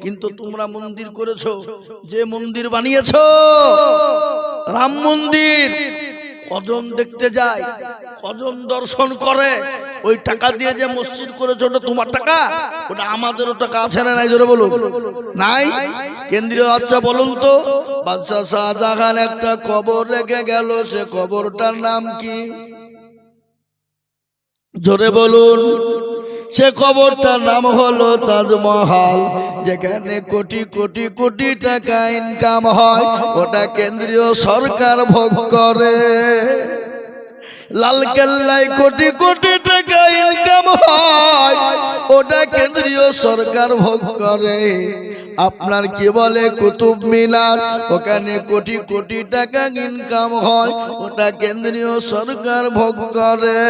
কিন্তু তোমরা মন্দির করেছো, যে মন্দির বানিয়েছো রাম মন্দির, কজন দেখতে যায়, কজন দর্শন করে? ওই টাকা দিয়ে যে মসজিদ করেছো ওটা তোমার টাকা? ওটা আমাদেরও টাকা আছে না নাই? জোরে বলুন। নাই? কেন্দ্রীয়। আচ্ছা বলুন তো, বাদশাহ শাহজাহান একটা কবর রেখে গেল, সে কবরটার নাম কি? জোরে বলুন। সে কবরটার নাম হলো তাজমহল, যেখানে কোটি কোটি কোটি টাকা ইনকাম হয়, ওটা কেন্দ্রীয় সরকার ভোগ করে। লালকেল্লায় কোটি কোটি টাকা ইনকাম হয়, ওটা কেন্দ্রীয় সরকার ভোগ করে। আপনার কি বলে কুতুব মিনার, ওখানে কোটি কোটি টাকা ইনকাম হয়, ওটা কেন্দ্রীয় সরকার ভোগ করে।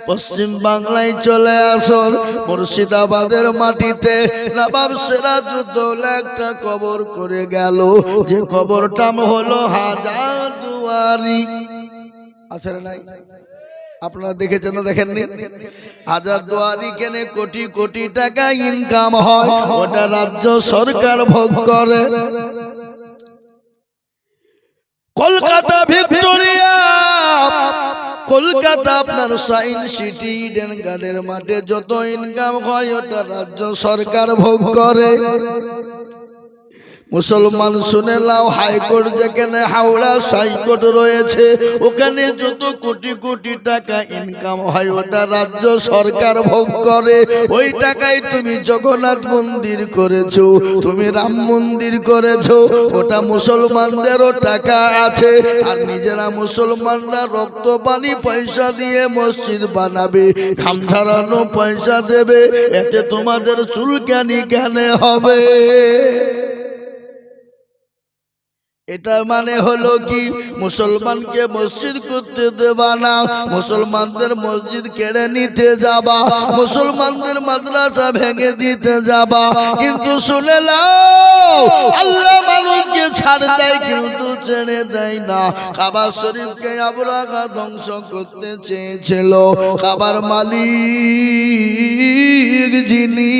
পশ্চিম বাংলায় চলে আসুন, মুর্শিদাবাদের মাটিতে নবাব সিরাজউদ্দৌলা একটা কবর করে গেল, যে কবরটা হলো হাজারদুয়ারি। আছে না নাই? আপনারা দেখেছেন না দেখেননি? হাজারদুয়ারি কেনে কোটি কোটি টাকা ইনকাম হয়, ওটা রাজ্য সরকার ভোগ করে। কলকাতা ভিক্টোরিয়া, কলকাতা আপনার সাইন্স সিটি, ইডেন গার্ডের মাঠে যত ইনকাম হয়, ওটা রাজ্য সরকার ভোগ করে। মুসলমান শুনে লাও, হাইকোর্ট যেখানে হাওড়া হাইকোর্ট রয়েছে, ওখানে যত কোটি কোটি টাকা ইনকাম হয়, ওটা রাজ্য সরকার ভোগ করে। ওই টাকায় তুমি জগন্নাথ মন্দির করেছো, তুমি রাম মন্দির করেছো, ওটা মুসলমানদেরও টাকা আছে। আর নিজেরা মুসলমানরা রক্ত পানি পয়সা দিয়ে মসজিদ বানাবে, ঘাম ঝরানো পয়সা দেবে, এতে তোমাদের চুলকানি কেন হবে? এটার মানে হলো কি, মুসলমানকে মসজিদ করতে দেবা না, মুসলমানদের মসজিদ কেড়ে নিতে যাবা, মুসলমানদের মাদ্রাসা ভেঙে দিতে যাবা। কিন্তু শুনে নাও, আল্লাহ মানুষকে ছাড় দেয় কিন্তু ছেড়ে দেয় না। কাবা শরীফকে আবরাহা ধ্বংস করতে চেয়েছিল, কাবার মালিক যিনি,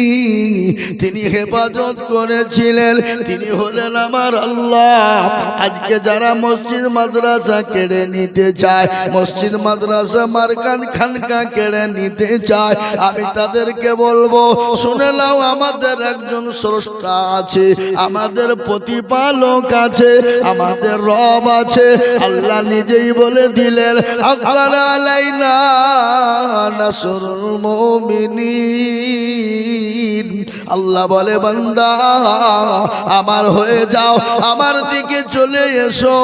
তিনি হেফাজত করেছিলেন, তিনি হলেন আমার আল্লাহ। আজকে যারা মসজিদ মাদ্রাসা কেড়ে নিতে চায়, মসজিদ মাদ্রাসা মারকান খানকা কেড়ে নিতে চায়, আমি তাদেরকে বলবো, শুনে নাও, আমাদের একজন স্রষ্টা আছে, আমাদের প্রতিপালক আছে, আমাদের রব আছে। আল্লাহ নিজেই বলে দিলেন, আকারা আলাইনা নাসরুল মুমিনিন। আল্লাহ বলে, বান্দা আমার হয়ে যাও, আমার দিকে চলে এসো,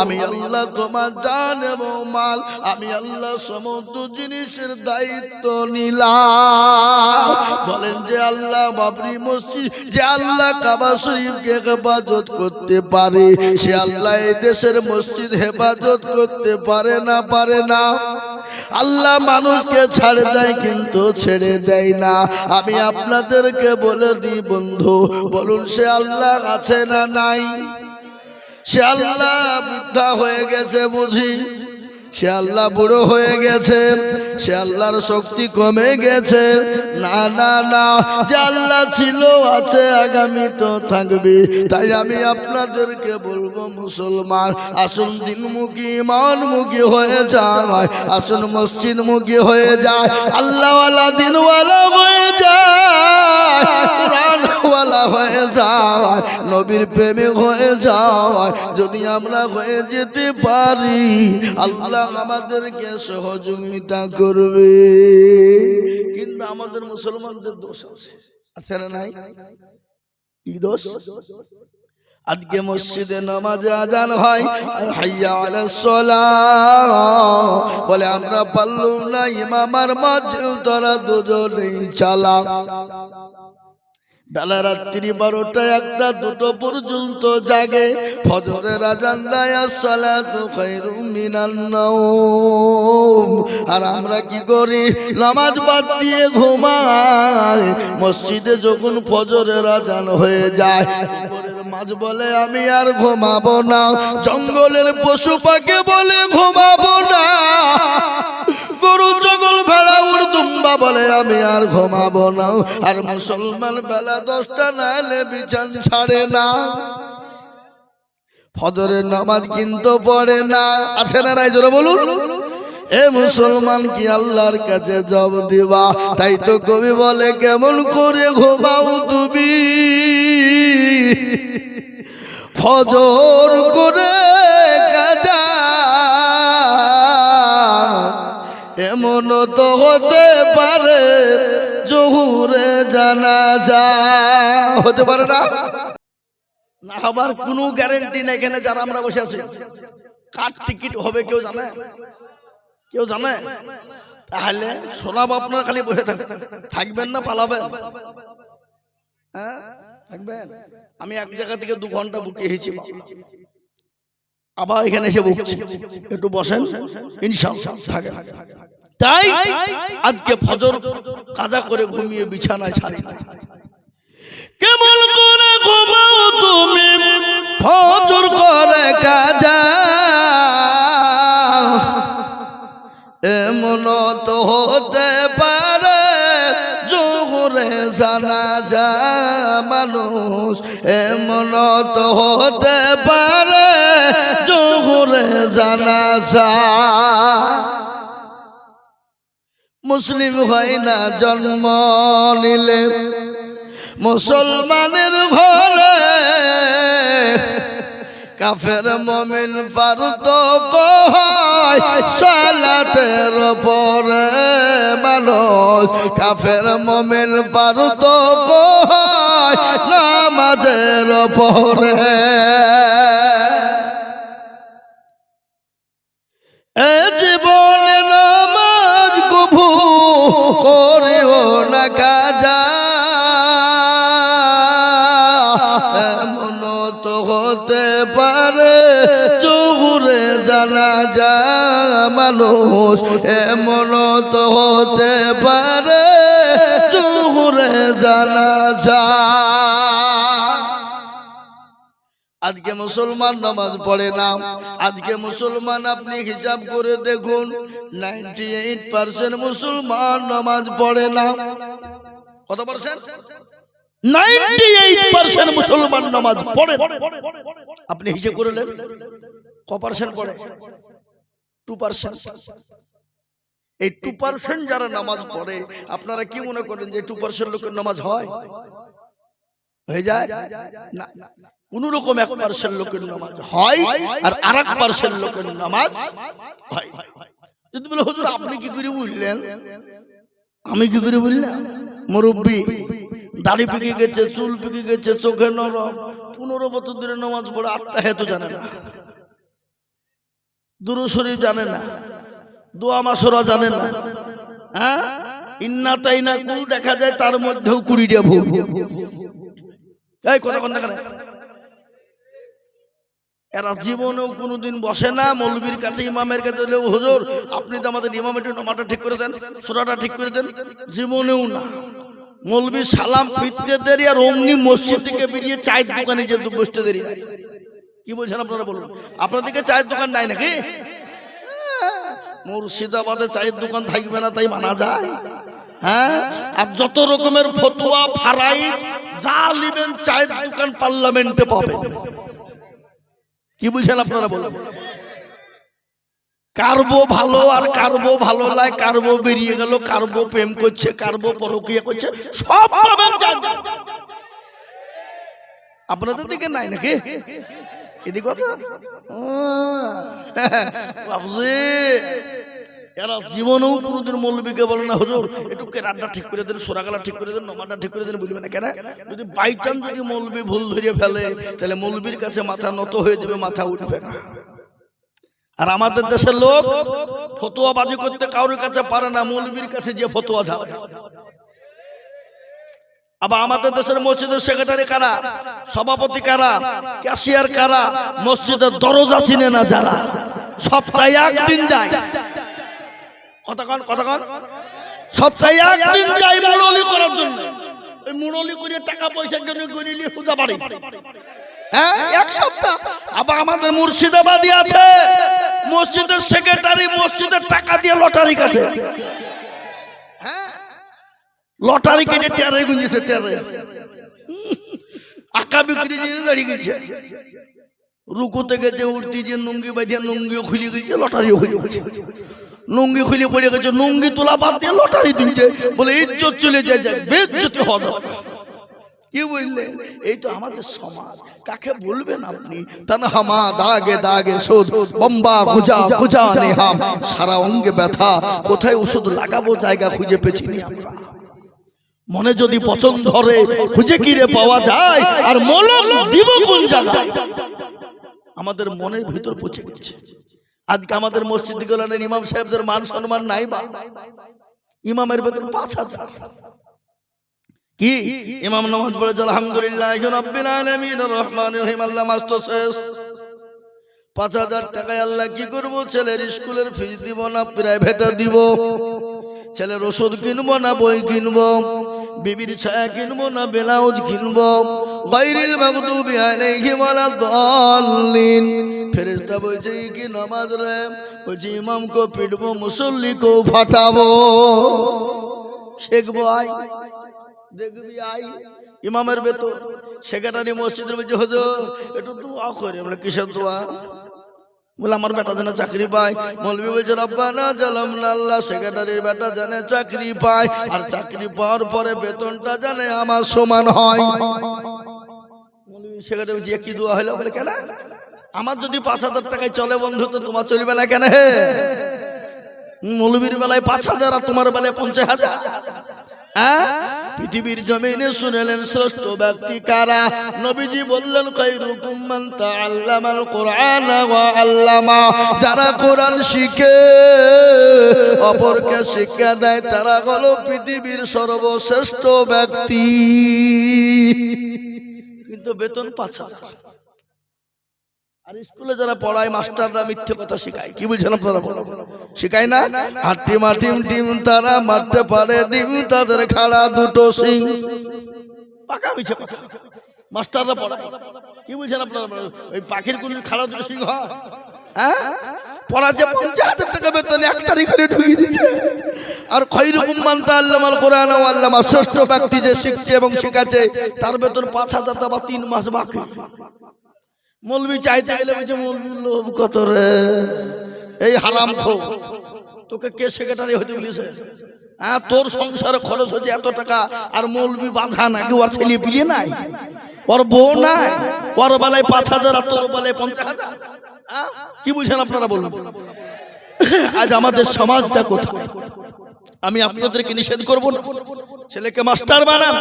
আমি আল্লাহ তোমার জান এবং মাল, আমি আল্লাহ সমস্ত জিনিসের দায়িত্ব নিলাম। বলেন যে আল্লাহ বাবরি মসজিদ, যে আল্লাহ কাবা শরীফকে হেফাজত করতে পারে, সে আল্লাহ এই দেশের মসজিদ হেফাজত করতে পারে না? পারে না? আল্লাহ মানুষকে ছাড়ে দেয় কিন্তু ছেড়ে দেয় না। আমি আপনাদেরকে বলে দিই বন্ধু, বলুন সে আল্লাহ আছে না নাই? সে আল্লাহ বৃদ্ধা হয়ে গেছে বুঝি? সে আল্লাহ বুড়ো হয়ে গেছে? সে আল্লাহর শক্তি কমে গেছে? না না না, যে আল্লাহ ছিল, আছে, আগামী তো থাকবে। তাই আমি আপনাদেরকে বলবো, মুসলমান আসুন দিনমুখী ইমানমুখী হয়ে যায়, আসুন মসজিদমুখী হয়ে যায়, আল্লাহওয়ালা দিনওয়ালা হয়ে যায়, কোরআনওয়ালা হয়ে যায়, নবীর প্রেমিক হয়ে যায়। যদি আমরা হয়ে যেতে পারি, আল্লাহ আমাদেরকে সহযোগিতা করবে। কিন্তু আমাদের মুসলমানদের দোষ আছে, আছে না নাই? কি দোষ? আজকে মসজিদে নামাজে আজান হয়, হাইয়া আলাস সালাহ বলে, আমরা পারলাম না, ইমাম আর মুয়াজ্জিন তোরা দুজনেই চালা। বেলা রাত্রি 12টা 1টা 2টো পর্যন্ত জাগে, ফজরের আজান দেয়, আসসালাতু খায়রুম মিনান নাওম। আর আমরা কি করি? নামাজ বাদ দিয়ে ঘুমাই। মসজিদে যখন ফজরের আজান হয়ে যায়, মাঝ বলে আমি আর ঘুমাবো না, জঙ্গলের পশু পাখি বলে ঘুমাবো না, গরু ছাগল ভেড়া উট দুম্বা বলে আমি আর ঘুমাবো না। আর মুসলমান বেলা 10টা নাহলে বিছান ছাড়ে না, ফজরের নামাজ কিন্তু পড়ে না। আছে না নাই জোরে বলুন? এ মুসলমান কি আল্লাহর কাছে জবাব দিবা? তাই তো কবি বলে কেমন করে ঘুমাও তুমি ফজর করে কাজা, এমন তো হতে পারে জোহরে জানাজা। হতে পারে না? না হবার কোনো গ্যারান্টি নেই। এখানে যারা আমরা বসে আছি কার টিকিট হবে কেউ জানে? কেউ জানে? তাহলে শোনাব আপনার, খালি বসে থাকবেন না পালাবেন? হ্যাঁ থাকবেন। আমি এক জায়গা থেকে 2 ঘন্টা বুকে এসেছি, আবার এখানে এসে বুকছি। একটু বসেন ইনশাআল্লাহ থাকেন। তাই আজকে ফজর কাজা করে ঘুমিয়ে বিছানায় ছাড়ি না। কেমন করে ঘুমাও তুমি ফজর করে কাজা, এমন তো হতে পারে জোহরে জানাজা মানুষ, এমন তো হতে পারে জোহরে জানাজা। মুসলিম হয় না জন্ম নিলে মুসলমানের ঘরে, কাফের মুমিন ফারুক হয় সালাতের পরে মানুষ, কাফের মুমিন ফারুক হয় নামাজের পরে। এ জীবনে নামাজ কবু করিও না কাজা, এমন তো হতে পারে জোহরে জানাজা মানুষ, এমন তো হতে পারে জোহরে জানাজা। আজকে মুসলমান নামাজ পড়ে না। আজকে মুসলমান আপনি হিসাব করে দেখুন 98% মুসলমান নামাজ পড়ে না। কত পার্সেন্ট? 98% মুসলমান নামাজ পড়ে। আপনি হিসাব করে নেন ক পার্সেন্ট পড়ে? 2%। এই 2% যারা নামাজ পড়ে, আপনারা কি মনে করেন যে 2% লোকের নামাজ হয়? হয়ে যায় না। কোন রকম 1% লোকের নামাজ হয় আর 1% লোকের নামাজ হয়। যদি বলে হুজুর আপনি কি করে বুঝলেন? আমি কি করে বুঝলাম? মুরব্বী দাড়ি পেকে গেছে, চুল পেকে গেছে, চোখে নরম, 15 বছর ধরে নামাজ পড়ে আত্মাহিয়াত জানে না, দুরূদ শরীফ জানে না, দোয়া মাসুরা জানে না। হ্যাঁ ইন্না তাইনা কুল দেখা যায় তার মধ্যেও 20টা ভুল। এই কথা কোন দেখা? এরা জীবনেও কোনোদিন বসে না মৌলবীর কাছে, ইমামের কাছে। হুজুর আপনি তো আমাদের ইমাম একটু নামাজটা ঠিক করে দেন, সূরাটা ঠিক করে দেন। জীবনেও না। মৌলবী সালাম ফিরতে দেরি, আর অমনি মসজিদ থেকে বেরিয়ে চায়ের দোকানে যে বসতে দেরি। কি বলছেন আপনারা বলুন? আপনাদেরকে চায়ের দোকান নাই নাকি? মুর্শিদাবাদে চায়ের দোকান থাকবে না তাই মানা যায়? হ্যাঁ, আর যত রকমের ফতোয়া ফারাইজ যা লিবেন চায়ের দোকান পার্লামেন্টে পাবেন। কি বুঝছেন আপনারা বলুন? কারবো ভালো আর কারবো ভালো লাগে, কারবো বেরিয়ে গেল, কারবো প্রেম করছে, কারবো পরকীয়া করছে, সব পাবেন। আপনাদের দিকে নাই নাকি? এদিকে কথা এরা জীবনেও কোনোদিন মৌলবীকে বলে না হুজুর একটু কেরাতটা ঠিক করে দেন, সোরাগালা ঠিক করে দেন, নমাজটা ঠিক করে দেন, বলবে না কেন? যদি বাই চান্স যদি মৌলবী ভুল ধরে ফেলে তাহলে মৌলবীর কাছে মাথা নত হয়ে যাবে, মাথা উঠবে না। আর আমাদের দেশের লোক ফতোয়াবাজি করতে কারোর কাছে পারে না, মৌলবীর কাছে যে ফতোয়া যাবে। আবার আমাদের দেশের মসজিদের সেক্রেটারি কারা, সভাপতি কারা, ক্যাশিয়ার কারা, মসজিদের দরজা চিনে না যারা, সপ্তাহে একদিন যায়। কতক্ষণ সপ্তাহে একদিন যায় মুরলি করার জন্য। ওই মুরলি করে টাকা পয়সার জন্য গরিলি পূজা বাড়ি। হ্যাঁ, এক সপ্তাহ। আবার আমাদের মুর্শিদাবাদী আছে মসজিদের সেক্রেটারি মসজিদের টাকা দিয়ে লটারি কাটে, হ্যাঁ লটারি কেটে টেরে গুঁজেছে, টেরে আঁকা বিক্রি দিয়ে দাঁড়িয়ে গেছে, রুকুতে গেছে উঠতে যে নুঙ্গি বাজে নুঙ্গিও খুলে গেছে, লটারিও খুলে গেছে, নুঙ্গি খুলে পড়ে গেছে, নুঙ্গি তোলা বাদ দিয়ে লটারি দিচ্ছে, বলে ইজ্জত চলে যায়, বেজ্জতি হওয়া যাবে। কি বললেন? এই তো আমাদের সমাজ। কাকে বলবেন আপনি? তানহামা দাগে দাগে সুদ বম্বা গুজা গুজা নেহাম, সারা অঙ্গে ব্যথা, কোথায় ওষুধ লাগাবো জায়গা খুঁজে পেছি নি আমরা। মনে যদি পছন্দ ধরে খুঁজে কিরে পাওয়া যায়, আর মলম দিব কোন জায়গায়? আমাদের মনের ভিতর পচে গেছে। আজকে আমাদের মসজিদ গুলানের ইমাম সাহেবদের মান সম্মান নাই বা? ইমামের বেতন ৫,০০০। কি ইমাম নামাজ পড়ে আলহামদুলিল্লাহ রাব্বিল আলামিন রহমানির রহিম, আল্লাহ মাস্ত শেষ। ৫,০০০ টাকায় আল্লাহ কি করব? ছেলের স্কুলের ফিস দিব না প্রাইভেটে দিব, ছেলের ওষুধ কিনবো না বই কিনবো, বিবির ছায়া কিনবো না ব্লাউজ কিনবো, গায়রিল মাগদুবি আলাইহিম ওয়ালাদ-দাল্লিন। ফেরেশতা বলছে কি নামাজ রে? বলছে ইমামকে পিটবো, মুসল্লিকেও ফাটাবো। শেখবো আয়, দেখবি আই ইমামের বেতন। সেক্রেটারি মসজিদের বলছে হুজুর একটু দোয়া করে। আমরা কিসের দোয়া? বলে আমার বেটা যেন চাকরি পায়। মৌলভী বলছে রব্বানা জালামনা, আল্লাহ সেক্রেটারির বেটা জানে চাকরি পায়, আর চাকরি পাওয়ার পরে বেতনটা জানে আমার সমান হয়। মৌলভী সেক্রেটারি বলছে কি দোয়া হলো? বলে কেন? আমার যদি ৫,০০০ টাকায় চলে বন্ধু, তো তোমার চলবে না কেন? হে মৌলভীর বেলায় ৫,০০০ আর তোমার বেলায় ৫০,০০০। পৃথিবীর জমিনে শুনেলেন শ্রেষ্ঠ ব্যক্তি কারা? নবীজি বললেন খায়রুকুম মান তাআল্লামাল কুরআন ওয়া আল্লামা। যারা কোরআন শিখে অপরকে শিক্ষা দেয়, তারা হলো পৃথিবীর সর্বশ্রেষ্ঠ ব্যক্তি। কিন্তু বেতন ৫,০০০। আর স্কুলে যারা পড়ায় মাস্টাররা মিথ্যে কথা শেখায়। কি বলছেন আপনারা? শেখায় না? হাট্টি মাটিম টিম তারা মারতে পারে ডিম, তাদের খাড়া দুটো সিং। পাকা মিছে কথা মাস্টাররা পড়ায়। কি বলছেন আপনারা? ওই পাখির কোন খাড়া দুটো সিং হয়? হ্যাঁ পড়াচ্ছে ৫০,০০০ টাকা বেতন, ১ তারিখে ঢুকিয়ে দিচ্ছে। আর খায়রুকুম মান তাআল্লামাল কুরআন ওয়া আল্লামা, শ্রেষ্ঠ ব্যক্তি যে শিখছে এবং শেখাচ্ছে, তার বেতন ৫,০০০ বা ৩ মাস বাকি। মৌলভী চাইতে গেলে বলছে মৌলভীর লোভ কত রে, এই হারামখোর, তোকে কে সেক্রেটারি হতে বলেছে? হ্যাঁ তোর সংসারে খরচ হচ্ছে এত টাকা, আর মৌলভী বাঁধা নাকি? ওর ছেলে পিলিয়ে নাই, ওর বউ নাই, ওর বেলায় ৫,০০০ আর তোর বেলায় ৫০,০০০। কি বুঝেন আপনারা বলুন? আজ আমাদের সমাজটা কোথায়? আমি আপনাদেরকে নিষেধ করব না। ছেলেকে মাস্টার বানান,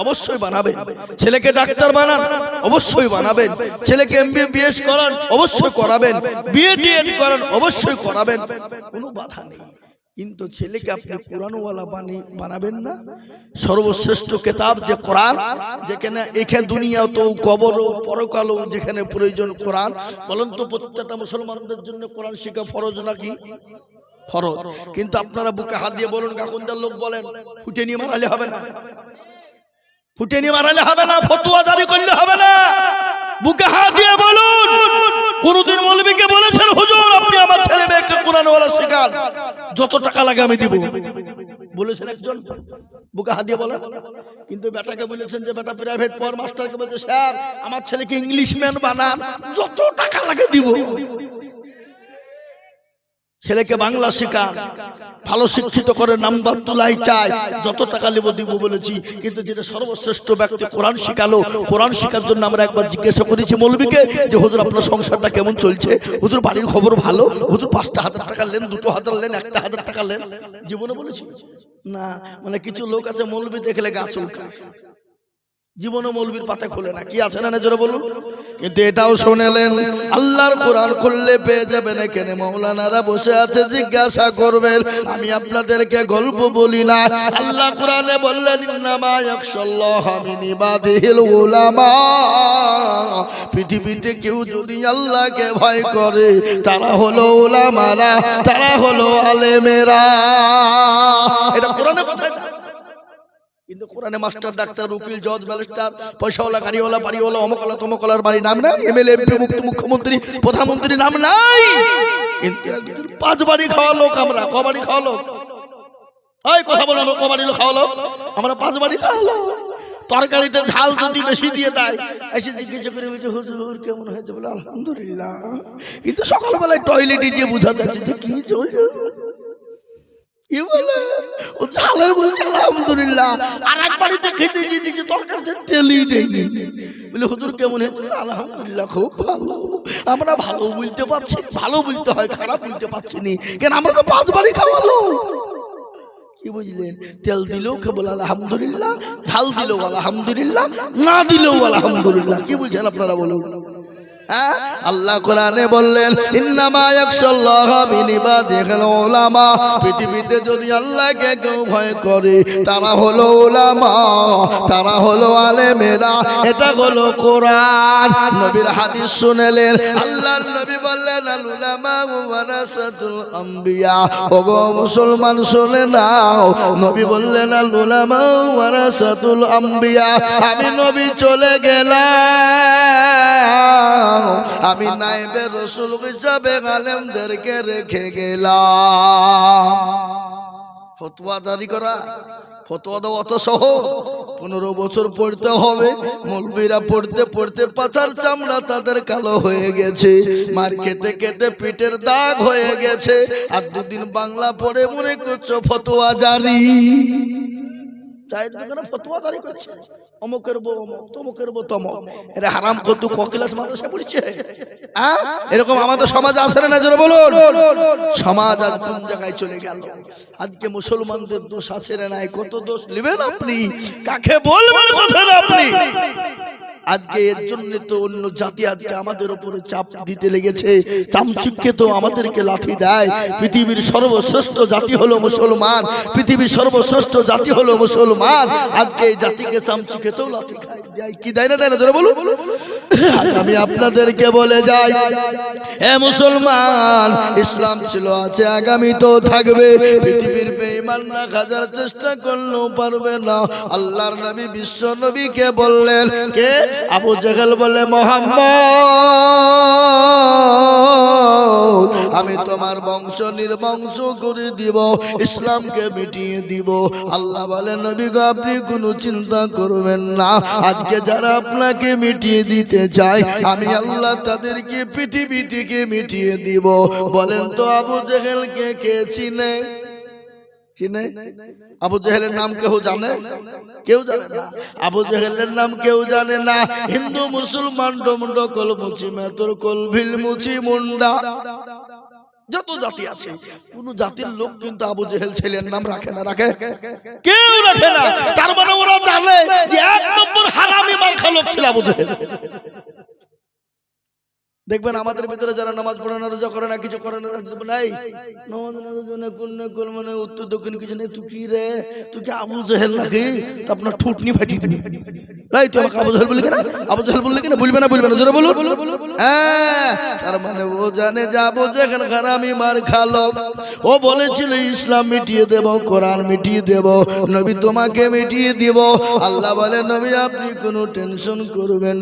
অবশ্যই বানাবেন। ছেলেকে ডাক্তার বানান, অবশ্যই বানাবেন। ছেলেকে MBBS করান, অবশ্যই করাবেন। BA-DED করান, অবশ্যই করাবেন, কোনো বাধা নেই। কিন্তু ছেলেকে আপনি কোরআনওয়ালা বানাবেন না। সর্বশ্রেষ্ঠ কিতাব যে কোরআন, যেখানে এখানে দুনিয়াতেও কবরও পরকালও যেখানে প্রয়োজন কোরআন। বলেন তো প্রত্যেকটা মুসলমানদের জন্য কোরআন শেখা ফরজ নাকি? ফরজ। কিন্তু আপনারা বুকে হাত দিয়ে বলুন, কাকুনদার লোক বলেন ফুটে নিয়ে মারালে হবে না, ফুটে নিয়ে মারালে হবে না, ফতোয়া জারি করলে হবে না। বুকে হাত দিয়ে বলুন, কোনদিন মৌলভীকে বলেছেন হুজুর আপনি আমার ছেলে মেয়েকে কোরআনওয়ালা শেখান, যত টাকা লাগে আমি দিব? বলেছেন একজন? বুকে হাত দিয়ে বলেন। কিন্তু বেটাকে বলেছেন যে বেটা প্রাইভেট পড়, মাস্টারকে বলছে স্যার আমার ছেলেকে ইংলিশম্যান বানান, যত টাকা লাগে দিব। ছেলেকে বাংলা শেখান, ভালো শিক্ষিত করে নাম্বার তুলাই চাই, যত টাকা নেব দিব বলেছি। কিন্তু যেটা সর্বশ্রেষ্ঠ ব্যক্তি কোরআন শিখালো, কোরআন শেখার জন্য আমরা একবার জিজ্ঞাসা করেছি মৌলভীকে যে হুজুর আপনার সংসারটা কেমন চলছে? হুজুর বাড়ির খবর ভালো? হুজুর ৫,০০০ টাকা নেন, ২,০০০ নেন, ১,০০০ টাকা নেন? জীবনে বলেছি না। মানে কিছু লোক আছে মৌলভী দেখলে গা চুলকায়, জীবনে মৌলভীর পাতা খোলে না। কি আছে না জোরে বলুন? কিন্তু এটাও শুনেলেন আল্লাহর কোরআন খুললে পেয়ে যাবেন। এখানে মাওলানারা বসে আছে, জিজ্ঞাসা করবেন। আমি আপনাদেরকে গল্প বলি না। আল্লাহ কোরআনে বললেন ইন্নামা ইয়াখশাল্লাহ মিন ইবাদিহিল উলামা। পৃথিবীতে কেউ যদি আল্লাহকে ভয় করে, তারা হলো উলামারা, তারা হলো আলেমেরা। এটা কোরআনে কোথায়? কিন্তু কোরআনে মাস্টার, ডাক্তার, উকিল, জজ, ব্যারিস্টার, পয়সাওয়ালা, গাড়িওয়ালা, বাড়িওয়ালা, অমকলা তমকলার বাড়ি নাম নাই, MLA, MP, মুখ্যমন্ত্রী, প্রধানমন্ত্রী নাম নাই। কিন্তু একজন 5 বাড়ি খাওয়া লোক আমরা। ক বাড়ি খাওয়া লোক? ওই কথা বলো, ক বাড়ি লোক খাওয়া লোক? আমরা 5 বাড়ি খাওয়া লোক। তরকারিতে ঝাল যদি বেশি দিয়ে দেয়, এসে জিজ্ঞেস করে বলছে হুজুর কেমন হয়েছে? বলে আলহামদুলিল্লাহ। কিন্তু সকালবেলায় টয়লেটে গিয়ে বুঝা যাচ্ছে যে কি চলছে, কি বলে ও ঝালের বলছে আলহামদুলিল্লাহ। আর এক বাড়িতে খেতে গিয়ে দেখি তরকারিতে তেলই দেয়নি। বলে হুজুর কেমন হয়েছে? আলহামদুলিল্লাহ খুব ভালো। আমরা ভালো বলতে পারছি, ভালো বলতে হয়, খারাপ বলতে পারছি না কেন? আমরা তো 5 বাড়ি খাওয়ালো। কি বুঝলেন? তেল দিলেও বলে আলহামদুলিল্লাহ, ঝাল দিলেও আলহামদুলিল্লাহ, না দিলেও আলহামদুলিল্লাহ। কি বলছেন আপনারা বলুন? হ্যাঁ, আল্লাহ কোরআনে বললেন ইন্নামা ইয়াখশাল্লাহা মিন ইবাদিহিল উলামা। পৃথিবীতে যদি আল্লাহকে কেউ ভয় করে তারা হলো উলামা, তারা হলো আলেমেরা। এটা হলো কোরআন। নবীর হাদিস শুনলেন, আল্লাহর নবী বললেন আল উলামা ওয়ারাসাতুল আম্বিয়া। ওগো মুসলমান শুনে নাও, নবী বললেন আল উলামা ওয়ারাসাতুল আম্বিয়া। আমি নবী চলে গেলাম, আমি নায়েবে রাসূল হিসাবে আলেমদেরকে রেখে গেলাম। ফতোয়া জারি করা, ফতোয়া দেওয়া অত সহজ? 15 বছর পড়তে হবে। মৌলবীরা পড়তে পড়তে পাছার চামড়া তাদের কালো হয়ে গেছে, মার খেতে খেতে পিঠের দাগ হয়ে গেছে। আর 2 দিন বাংলা পড়ে মনে করছো ফতোয়া জারি। চায়ের দোকানে ফতোয়া জারি করছে, অমুকের বউ অমুক, তমুকের বউ তমুক। এরা হারাম কত ককিলাস মাদ্রাসা পড়ছে। এরকম আমাদের সমাজ আছে না? জোরে বলুন। সমাজ আজ কোন জায়গায় চলে গেল? আজকে মুসলমানদের দোষ আছে না নাই? কত দোষ নেবেন আপনি? কাকে বলবেন কথা আপনি? আজকে এর জন্য তো অন্য জাতি আজকে আমাদের উপরে চাপ দিতে লেগেছে। চামচিককে তো আমাদেরকে লাঠি দেয়। পৃথিবীর সর্বশ্রেষ্ঠ জাতি হলো মুসলমান, পৃথিবীর সর্বশ্রেষ্ঠ জাতি হলো মুসলমান। আজকে এই জাতিকে চামচিকে তো লাঠি খায়, দেয় কি দেয় না? দেয় না? জোরে বলুন। আমি আপনাদেরকে বলে যাই, হে মুসলমান, ইসলাম ছিল, আছে, আগামী তো থাকবে। পৃথিবীর বেঈমানরা হাজার চেষ্টা করলেও পারবে না। আল্লাহর নবী বিশ্ব নবীকে বললেন, কে? আবু জেহেল বলে মুহাম্মদ, আমি তোমার বংশ নির্বংশ করে দিব, ইসলামকে মিটিয়ে দিব। আল্লাহ বলে নবী গো আপনি কোনো চিন্তা করবেন না। আজকে যারা আপনাকে মিটিয়ে দিতে চায় আমি আল্লাহ তাদেরকে পৃথিবী থেকে মিটিয়ে দিব। বলেন তো আবু জেহেলকে কে চিনে? চিনে? আবু জেহেলের নাম কেউ জানে? কেউ জানে না। আবু জেহেলের নাম কেউ জানে না। হিন্দু মুসলমান ডমড কল মুচি মেতর কল ভিল মুচি মুন্ডা, যত জাতি আছে কোন জাতির লোক কিন্তু আবু জেহেল ছেলের নাম রাখে না। রাখে? কেউ রাখে না। তার মানে ওরা জানে যে 1 নম্বর হারামি মার্কা লোক ছিল আবু জেহেল। দেখবেন আমাদের ভিতরে যারা নামাজ পড়ে না, রোজা করে না, কিছু করে না, নাই মানে উত্তর দক্ষিণ কিছু নেই। তুই কি রে? তুই কি আবু জেহেল নাকি? তো আপনার ঠুটনি ফাটিয়ে দিবি। তাই তুই আমাকে আবু জেহেল বললি কেন? আবু জেহেল বললি কেন? বলবে না, বলবে না, জোরে বলুন। হ্যাঁ, তার মানে ও জানে যে আবু জেহেল হারামি মার খালো। ও বলেছিল ইসলাম মিটিয়ে দেব, কোরআন মিটিয়ে দেব, নবী তোমাকে মিটিয়ে দিব। আল্লাহ বলে নবী আপনি কোনো টেনশন করবেন